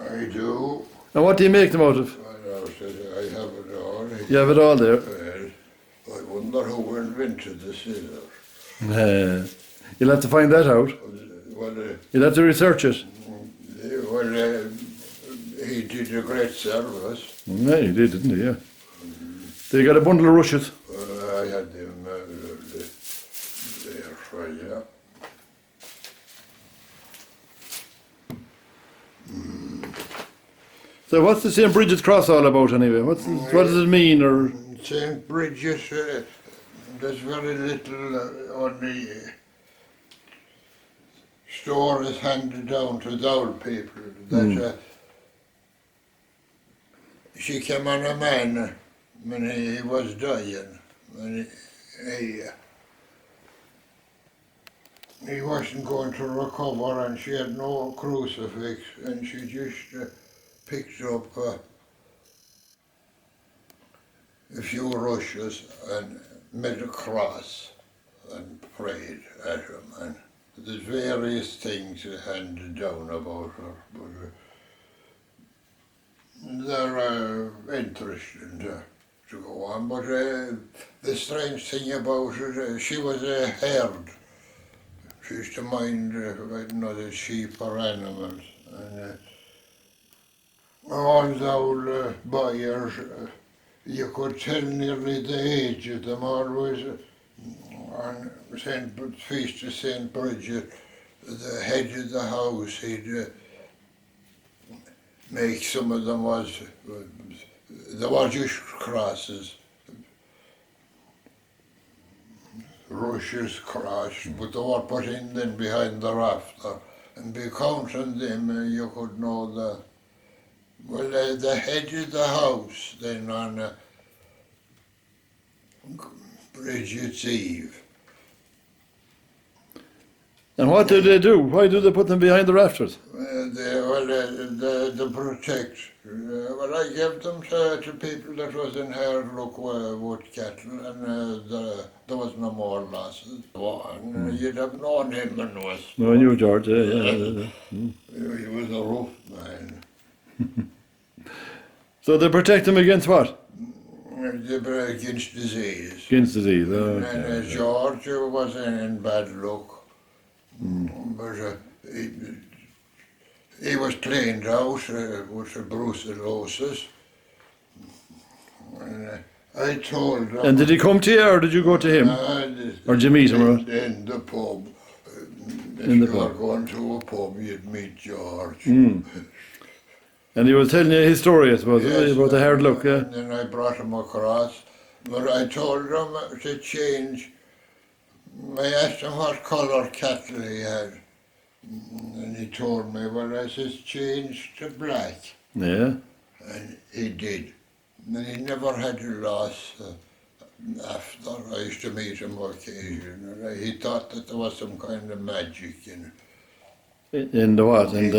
I do. And what do you make them out of? I have it all. You have it all there. Well, I wonder who invented the scissors. You'll have to find that out. Well, You'll have to research it. He did a great service. Yeah, he did, didn't he? Yeah. They got a bundle of rushes. I had them there for you. So what's the St. Bridget's cross all about anyway? What does it mean? Or St. Bridget, there's very little on the stories handed down to the old people. That she came on a man when he was dying. When he wasn't going to recover, and she had no crucifix, and she just picked up a few rushes and made a cross and prayed at him. And there's various things handed down about her, but they're interesting to go on. But the strange thing about her, she was a herd. She used to mind, I don't know, the sheep or animals. And all the old buyers, you could tell nearly the age of them always. On Feast of St. Bridget, the head of the house, he'd make some of them there were just crosses, rushes crossed, but they were put in then behind the rafter, and by counting them you could know the head of the house then on Bridget's Eve. and what do they do? Why do they put them behind the rafters? They protect. Well, I gave them to people that was in Hairlook with cattle, and there was no more losses. You'd have known him in West. No, I knew George, yeah. He was a rough man. So they protect them against what? They were against disease. Against disease, okay. And George was in bad luck. But he was cleaned out with brucellosis. And I told him... And did he come to you, or did you go to him? Or did you meet him? In the pub. If you were going to a pub, you'd meet George. And he was telling you his story, I suppose, yes, about the hard luck, yeah? And then I brought him across. But I told him to change. I asked him what colour cattle he had. And he told me, well, I says, change to black. Yeah. And he did. And he never had a loss after. I used to meet him occasionally. He thought that there was some kind of magic in it. In the what? And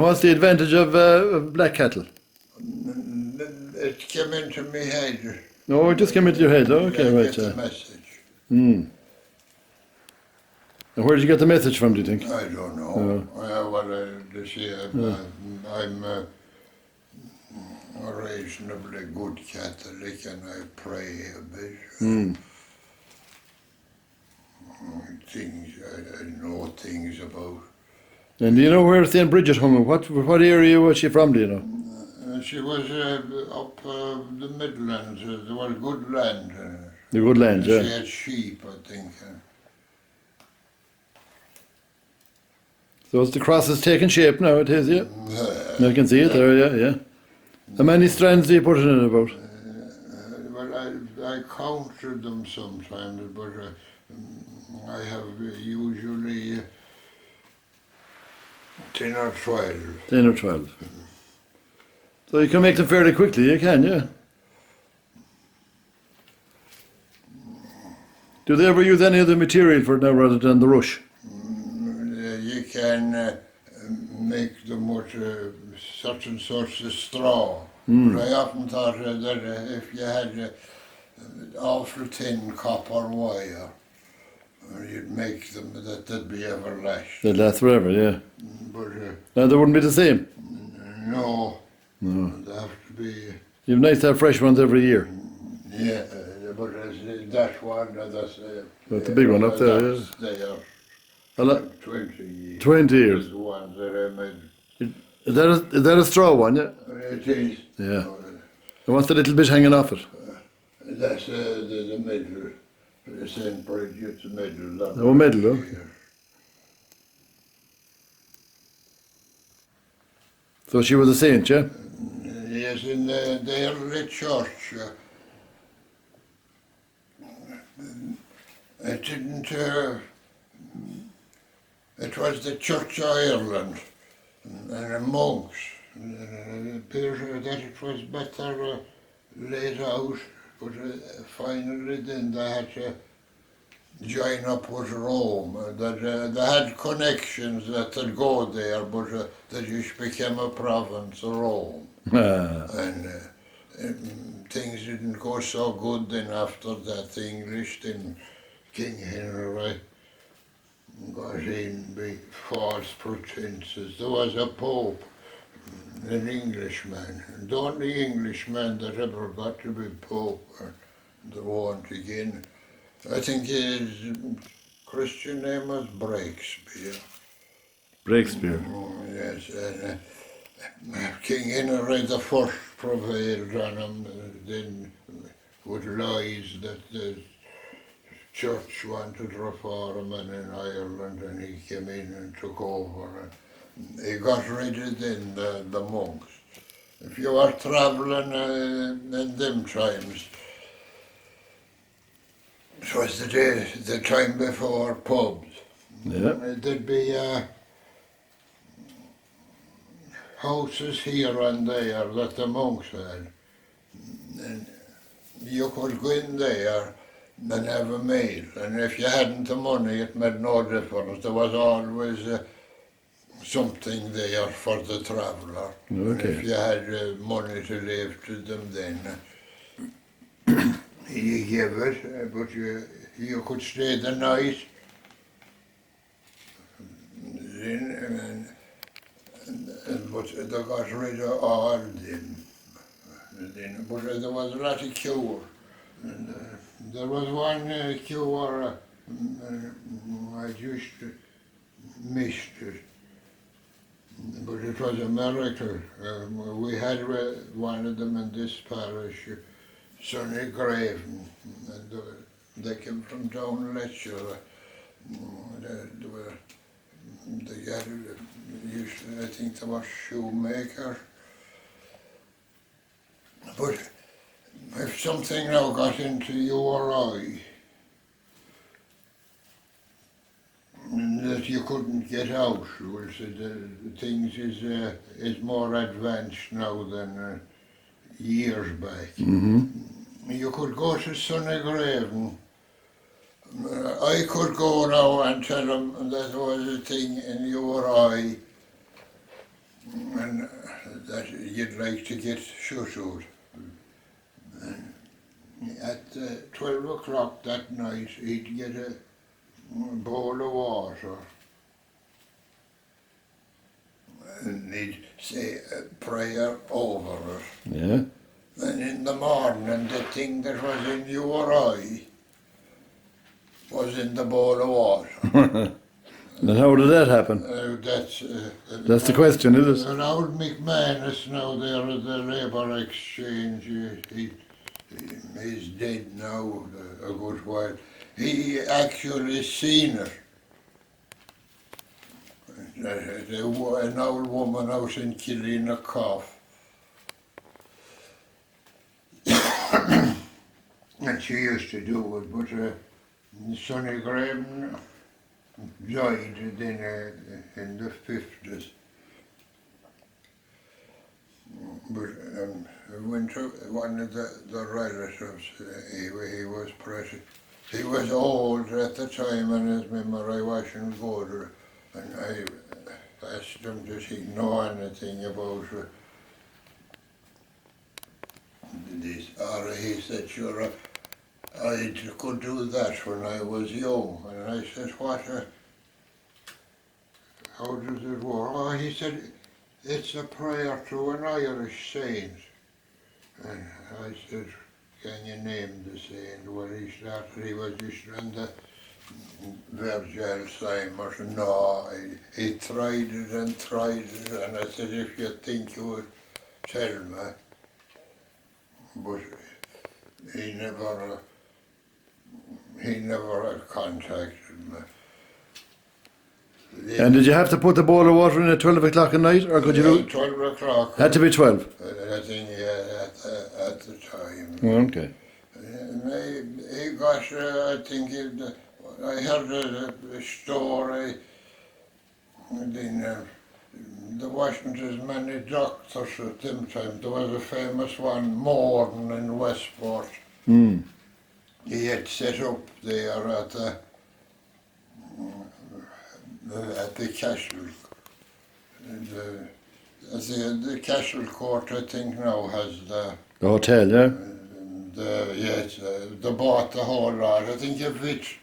what's the advantage of black cattle? It came into my head. No, it just came into your head. Oh, okay, I right. get the message. And where did you get the message from, do you think? I don't know. I'm a reasonably good Catholic, and I pray a bit. Things I know things about. And do you know where St. Bridget hung? What area was she from, do you know? She was up the Midlands. There was good land. The good land, yeah. She had sheep, I think. So the cross is taking shape now, it is, yeah? I can see it there, yeah. How many strands do you put in it about? Well, I counted them sometimes, but I have usually 10 or 12. 10 or 12. So you can make them fairly quickly, you can, yeah? Do they ever use any other material for it now rather than the rush? You can make them with certain sorts of straw. But I often thought that if you had awful thin copper wire, You'd make them that they'd be everlasting. They'd last forever, yeah. But Now they wouldn't be the same. no, No. they have to be. You've nice to have fresh ones every year. Yeah, but that one, that's That's the big one up there, that's there. A lot, 20 years. 20 years. The ones that I made. Is that a straw one, yeah? It is. Yeah. And what's the little bit hanging off it? That's the middle. The St. Bridget, the middle. Oh, middle, oh. So she was a saint, yeah? Yes, in the early church. It didn't. It was the Church of Ireland and the monks. It appears that it was better laid out, but finally then they had to join up with Rome. That they had connections that would go there, but that just became a province of Rome. Ah. And things didn't go so good then after that. The English, then King Henry got in by false pretenses. There was a pope, an Englishman, and the only Englishman that ever got to be pope. There won't again. I think his Christian name was Breakspear. Breakspear. Yes, and King Henry the First prevailed on him then with lies that the church wanted reforming in Ireland, and he came in and took over. And he got rid of then the monks. If you were travelling in them times, it was the time before pubs. Yeah. There'd be houses here and there that the monks had. And you could go in there and have a meal. And if you hadn't the money, it made no difference. There was always something there for the traveller. And Okay. if you had money to leave to them then, you give it, but you could stay the night. But they got rid of all them. But there was a lot of cure. And, there was one cure, I just missed it. But it was a miracle. We had one of them in this parish, Sonny Graven, and they came from down Letcher. They had, usually, I think they were shoemakers. But if something now got into your eye that you couldn't get out, well, so the things is more advanced now than years back. Mm-hmm. You could go to Sonny Graven. I could go now and tell them that there was a thing in your eye and that you'd like to get shut out. And at 12 o'clock that night, he'd get a bowl of water and he'd say a prayer over it. Yeah. And in the morning, the thing that was in your eye was in the bowl of water. And how did that happen? That's the question, is it? An old McManus now there at the Labour Exchange, he's dead now a good while. He actually seen it. An old woman out in Killeen and she used to do it, but Sonny Graven died in the 50s. But I went to one of the relatives, he was pretty. He was old at the time, and his memory wasn't good. And I asked him, does he know anything about this? Or he said, sure, I could do that when I was young. And I said, how does it work? Oh, he said, it's a prayer to an Irish saint. And I said, can you name the saint? Well, he was just on the Virgil Simon. No, he tried it, and I said, if you think you would tell me. But he never had contacted me. And did you have to put the bowl of water in at 12 o'clock at night, or could you do it? 12 o'clock. Had to be 12. I think, yeah, at the time. Oh, okay. And he got, I think, I heard a story, then there wasn't as many doctors at them time. There was a famous one, Morton in Westport. Mm. He had set up there at the castle. The castle court, I think, now has The hotel, yeah? They bought the whole lot. I think if it's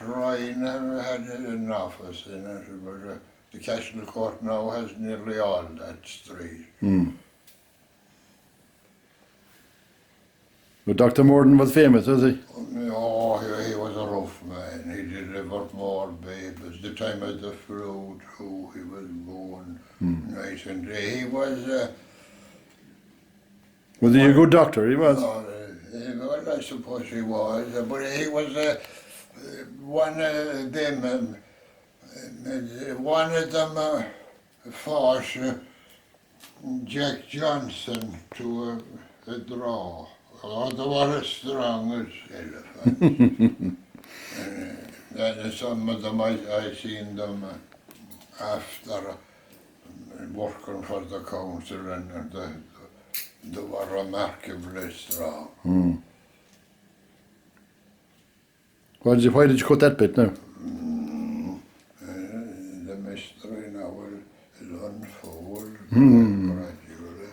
Ryan had an office in it, but the castle court now has nearly all that street. Mm. But Dr. Morton was famous, was he? Oh, he was a rough man. He delivered more babies. The time of the flu, too, he was born night and day. He was... Was he a good doctor? He was. Well, I suppose he was, but he was one of them. One of them forced Jack Johnson to a draw. Oh, they were as strong as elephants. And some of them I seen them after working for the council, and they were remarkably strong. Mm. Why did you cut that bit now? The mystery now will unfold gradually.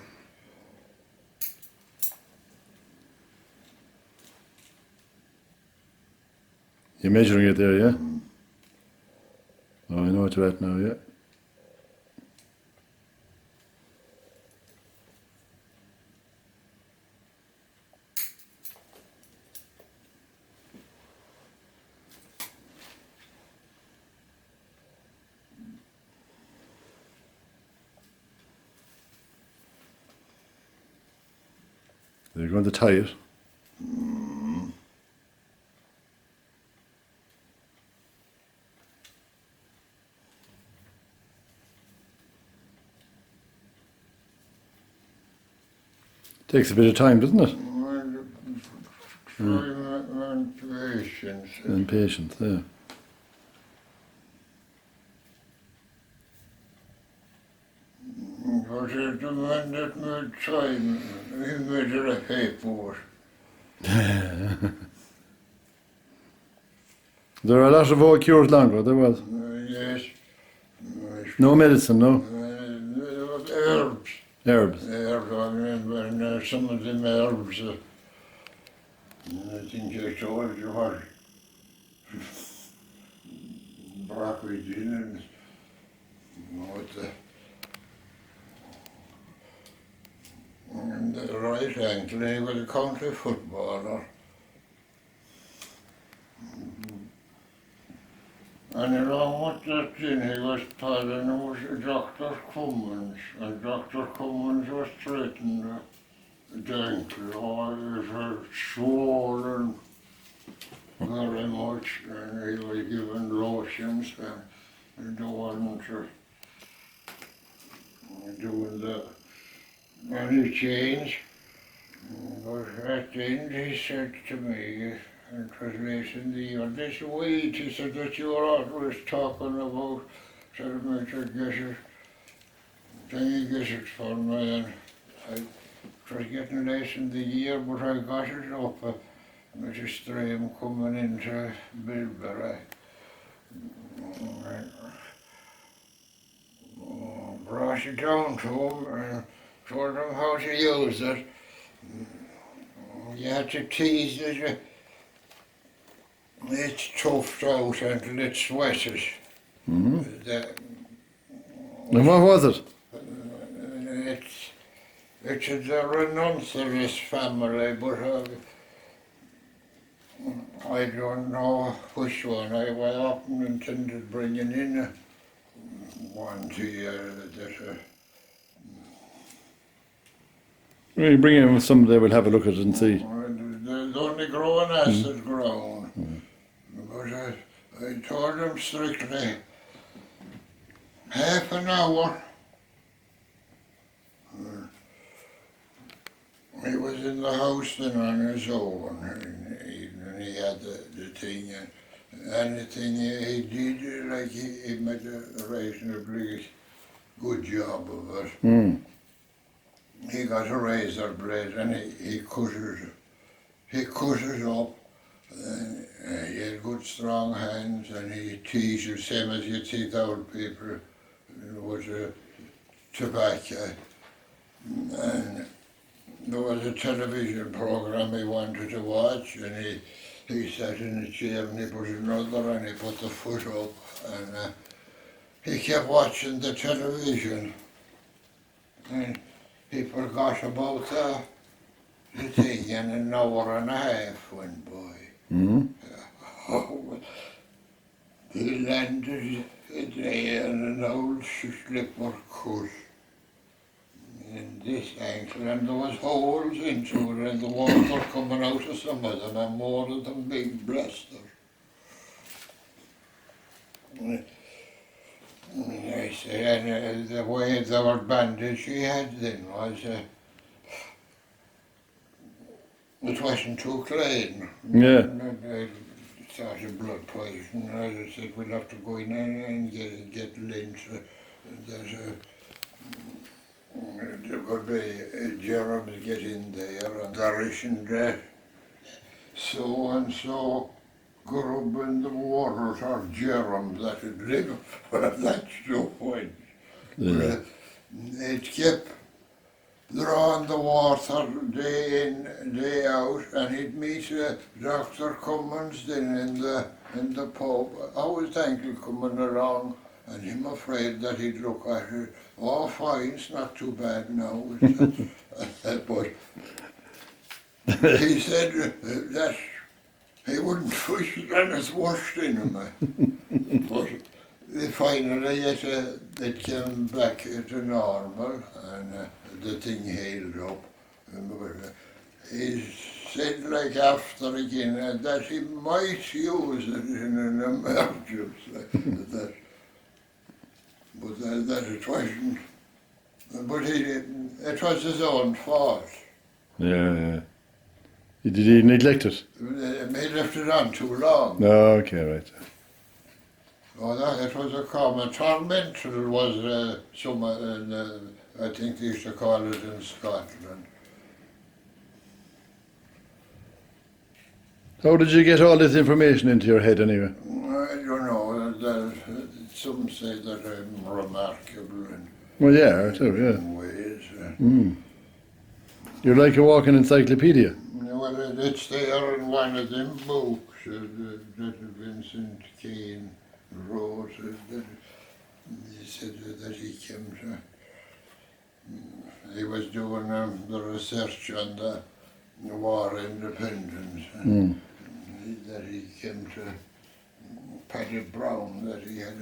You're measuring it there, yeah? Oh, I know what you're at now, yeah. They're going to tie it. Takes a bit of time, doesn't it? And patience. And patience, yeah. But the man that made time, he made it a paper. There are a lot of old cures longer, there was. Yes. No medicine, no? Herbs. Herbs. Herbs, I remember, and some of them herbs, I think I told you what broccoli in and what the right ankle, he was a county footballer. And along with that thing, he was padding with Dr. Cummins, and Dr. Cummins was treating the ankle. Oh, it was swollen very much, and he was given lotions, and the one doing the any change. But at the end, he said to me, and it was late in the year, this weed, he said, that you are always talking about, said me to get it, then you get it for me, and it was getting late in the year, but I got it up with a stream coming into Bilberry. Brought it down to him and told him how to use it. You had to tease it. It's toughed out until it sweated. The- And what was it? it's a rhinoceros family, but I don't know which one. I often intended bringing in one to you. Well, you bring in some, they will have a look at it and see. They only grow on acid ground. But I told them strictly, half an hour. He was in the house then on his own, and he had the thing, and anything he did, like he made a reasonably good job of it. He got a razor blade and he cut it up, and he had good strong hands, and he teased the same as you'd see the old people with tobacco. And there was a television program he wanted to watch, and he sat in a chair and he put another and he put the foot up, and he kept watching the television, and he forgot about the thing, and an hour and a half went by. He landed there in an old slipper cut in this ankle, and there was holes into it, and the water coming out of some of them, and more of them big blasters. I say, and the way they were bandaged he had then was, it wasn't too clean. Yeah. I started blood poison. As I said, we'll have to go in and get lint. There would be germs get in there, and there isn't so and so grub in the water or germs that would live for that stuff went. Yeah. It kept drawing the water day in, day out, and he'd meet Dr. Cummins then in the pub. How was the ankle coming along? And him afraid that he'd look at it. Oh, fine, it's not too bad now. But he said that he wouldn't push it and it's washed in him. But finally it came back to normal, and the thing healed up. He said, like after again, that he might use it in an emergency. But that it wasn't. But it was his own fault. Yeah. Did he neglect it? He left it on too long. No, okay, right. Oh, it was a common. Tormental was some, I think they used to call it in Scotland. How did you get all this information into your head anyway? I don't know. Some say that I'm remarkable in Well, yeah, too, ways. You're like a walking encyclopedia. Well, it's there in one of them books that Vincent Kane wrote. He said that he came to. He was doing the research on the war independence. That he came to Paddy Browne, that he had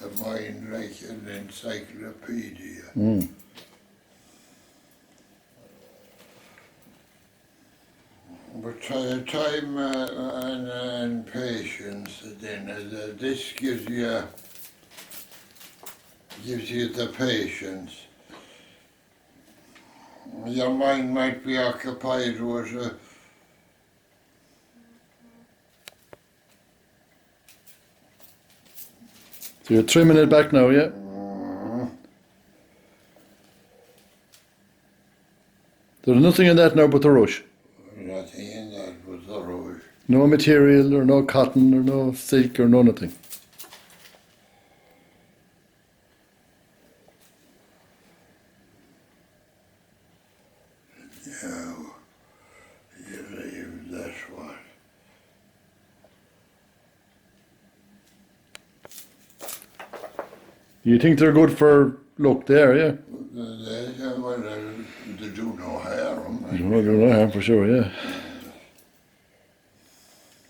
a mind like an encyclopedia. But time and patience, then this gives you the patience. Your mind might be occupied with So you're trimming it back now, yeah? There's nothing in that now but the rush. nothing in that but the rush. No material or no cotton or no silk or no nothing. Now, You think they're good for look there, yeah? They do no harm. No, they're not harm for sure, yeah.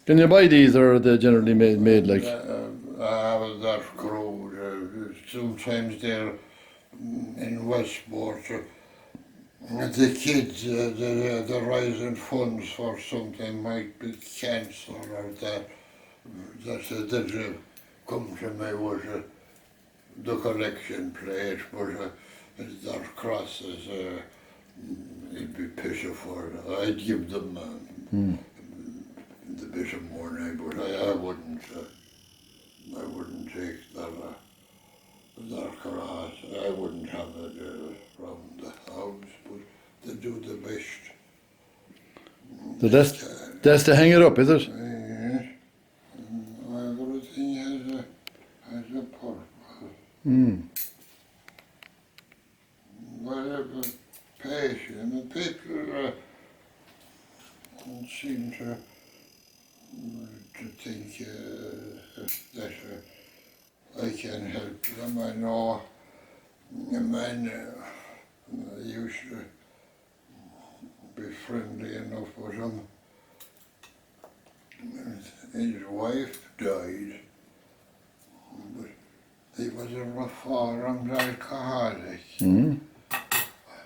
Can you buy these, or are they generally made like? That crowd. Sometimes they're in Westport. The kids, the rising funds for something might be cancelled or that. That come to me was the collection plate, but their crosses, it'd be pitiful. I'd give them the bit of money, but I wouldn't take their cross. I wouldn't have it around the house, but they do the best. So that's to hang it up, is it? Yes. Everything has a purpose. Mm. Whatever patient, people seem to think that I can help them. I know a man used to be friendly enough with him. His wife died, but he was a reformed alcoholic. Mm.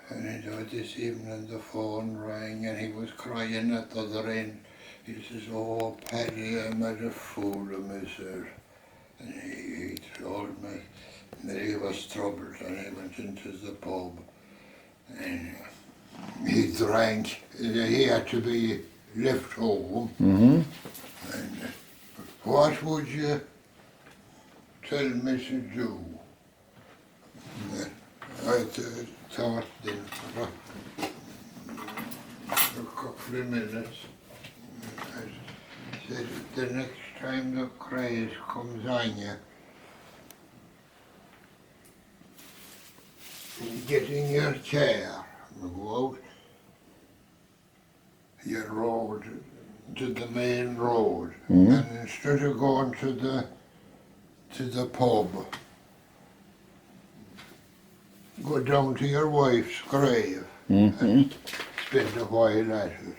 And he died this evening, the phone rang and he was crying at the other end. He says, "Oh, Paddy, I made a fool of myself." And he told me that he was troubled and he went into the pub and he drank. He had to be left home. Mm-hmm. And what would you tell me to do? And I thought then for a couple of minutes. I said, the next time the craze comes on you, get in your chair and go out your road to the main road, and instead of going to the pub, go down to your wife's grave and spend a while at it.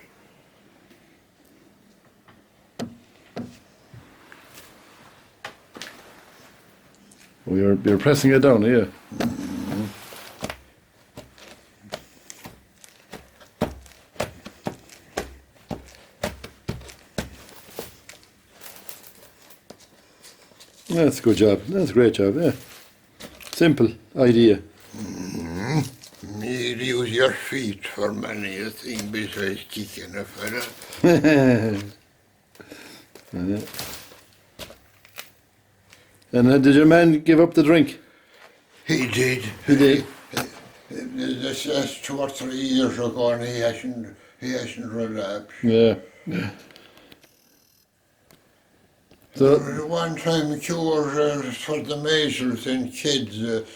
Well, you're pressing it down, yeah. That's a good job. That's a great job, yeah. Simple idea. You use your feet for many a thing besides kicking a fella. Yeah. And did your man give up the drink? He did. He did? That's 2 or 3 years ago and he hasn't relapsed. Yeah. There So, was one time cure for the measles in kids that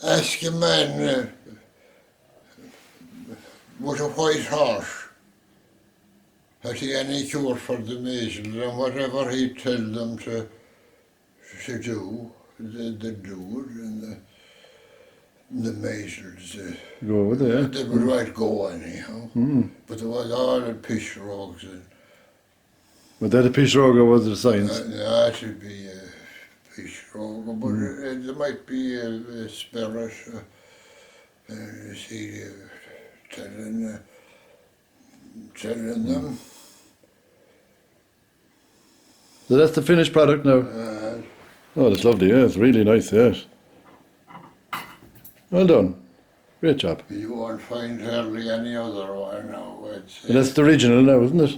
ask a man with a white horse has he any cure for the measles, and whatever he'd tell them to do, they do it, and the measles, go with it, yeah. they would right go anyhow. But there was all the pish rogues and But that a Pishoga was the science. that should be a fish rogue, but there might be a spirit, see, telling them. So that's the finished product now. Oh, that's lovely, yeah. It's really nice, yes. Well done. Great job. You won't find hardly any other one now. It's And that's the original now, isn't it?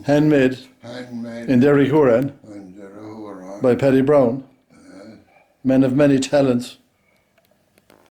Handmade handmade in Derry Huron and they're over on. by Paddy Browne. Man of many talents.